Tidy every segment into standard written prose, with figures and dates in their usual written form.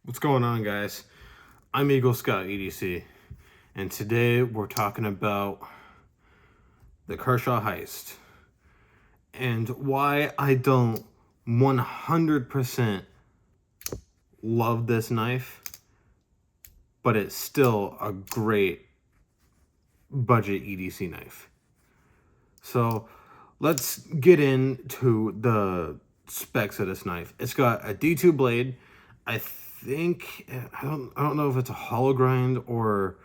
What's going on, guys? I'm Eagle Scout EDC, and today we're talking about the Kershaw Heist and why I don't 100% love this knife, but it's still a great budget EDC knife. So let's get into the specs of this knife. It's got a D2 blade. I think I don't know if it's a hollow grind or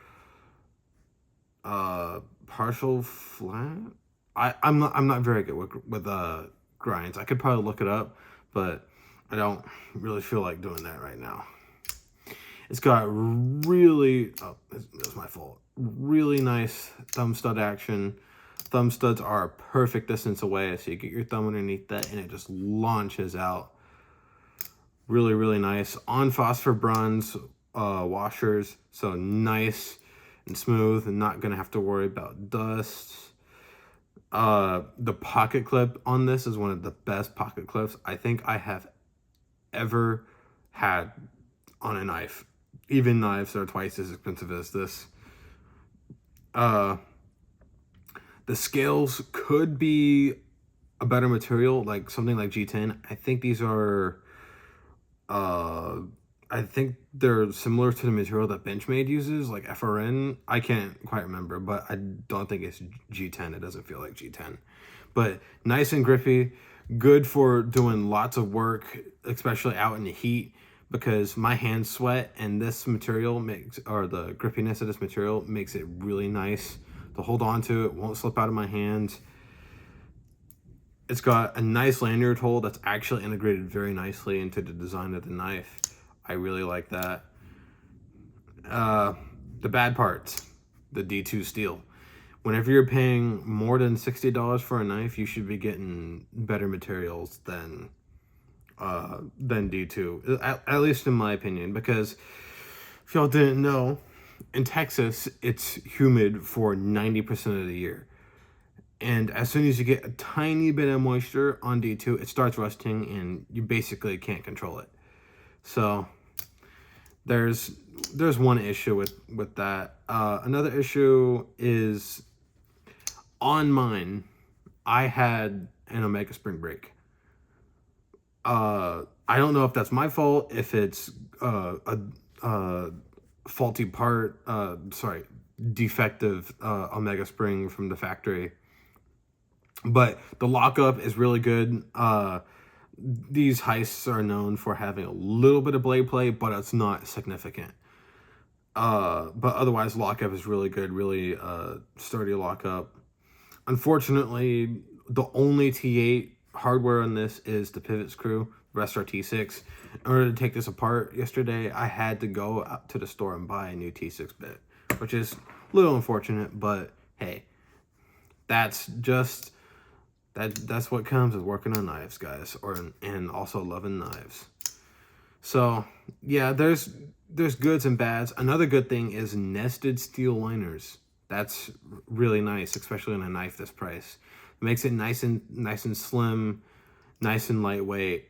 partial flat. I'm not very good with grinds. I could probably look it up, but I don't really feel like doing that right now. It's got really that's my fault. Really nice thumb stud action. Thumb studs are a perfect distance away, so you get your thumb underneath that and it just launches out. Really nice. On phosphor bronze washers, so nice and smooth and not gonna have to worry about dust. The pocket clip on this is one of the best pocket clips I think I have ever had on a knife. Even knives that are twice as expensive as this. The scales could be a better material, like something like G10. I think these are I think they're similar to the material that Benchmade uses, like FRN. I can't quite remember, but I don't think it's G10. It doesn't feel like G10. But nice and grippy, good for doing lots of work, especially out in the heat, because my hands sweat, and this material makes, or the grippiness of this material makes it really nice to hold on to. It won't slip out of my hands. It's got a nice lanyard hole that's actually integrated very nicely into the design of the knife. I really like that. The bad parts, the D2 steel. Whenever you're paying more than $60 for a knife, you should be getting better materials than D2, at least in my opinion, because if y'all didn't know, in Texas, it's humid for 90% of the year. And as soon as you get a tiny bit of moisture on D2, it starts rusting and you basically can't control it. So there's one issue with that. Another issue is on mine, I had an Omega spring break. I don't know if that's my fault, if it's a faulty part, defective Omega spring from the factory. But the lockup is really good. These heists are known for having a little bit of blade play, but it's not significant. But otherwise, lockup is really good, really sturdy lockup. Unfortunately, the only T8 hardware on this is the pivot screw. The rest are T6. In order to take this apart yesterday, I had to go out to the store and buy a new T6 bit, which is a little unfortunate, but hey, that's what comes with working on knives, guys, and also loving knives. So yeah, there's goods and bads. Another good thing is nested steel liners. That's really nice, especially on a knife this price. It makes it nice and slim, nice and lightweight.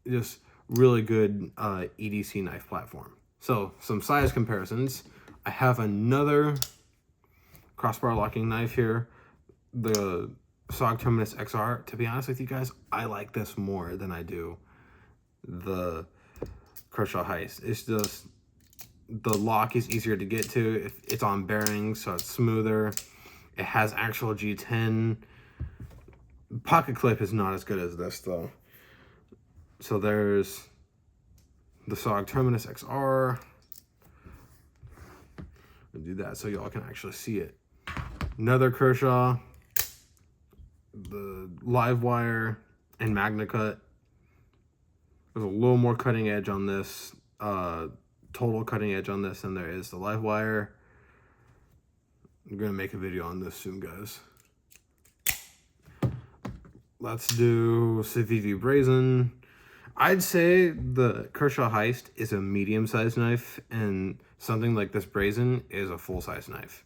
Just really good EDC knife platform. So some size comparisons. I have another crossbar locking knife here, the SOG Terminus XR. To be honest with you guys, I like this more than I do the Kershaw Heist. It's just, the lock is easier to get to. It's on bearings, so it's smoother. It has actual G10. Pocket clip is not as good as this, though. So there's the SOG Terminus XR. I'll do that so y'all can actually see it. Another Kershaw, the live wire and magna cut. There's a little more cutting edge on this, total cutting edge on this than there is the live wire. I'm gonna make a video on this soon, guys. Let's do Civivi Brazen. I'd say the Kershaw Heist is a medium-sized knife, and something like this Brazen is a full-size knife.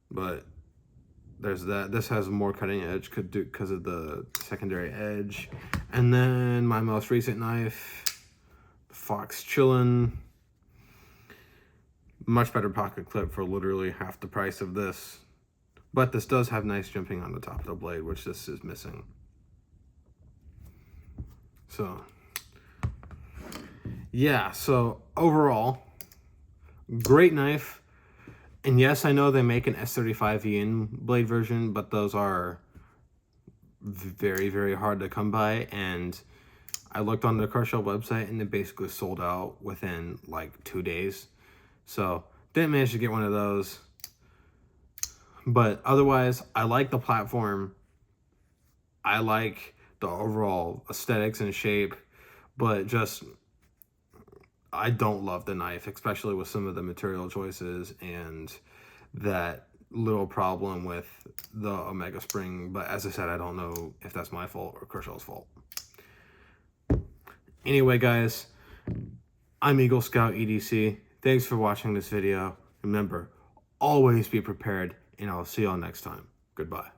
But there's that. This has more cutting edge because of the secondary edge. And then my most recent knife, Fox chillin'. Much better pocket clip for literally half the price of this. But this does have nice jimping on the top of the blade, which this is missing. So, yeah, so overall, great knife. And yes, I know they make an S35VN blade version, but those are very, very hard to come by. And I looked on the Kershaw website and it basically sold out within like 2 days. So didn't manage to get one of those. But otherwise, I like the platform. I like the overall aesthetics and shape, but just I don't love the knife, especially with some of the material choices and that little problem with the Omega spring. But as I said, I don't know if that's my fault or Kershaw's fault. Anyway, guys, I'm Eagle Scout EDC. Thanks for watching this video. Remember, always be prepared, and I'll see y'all next time. Goodbye.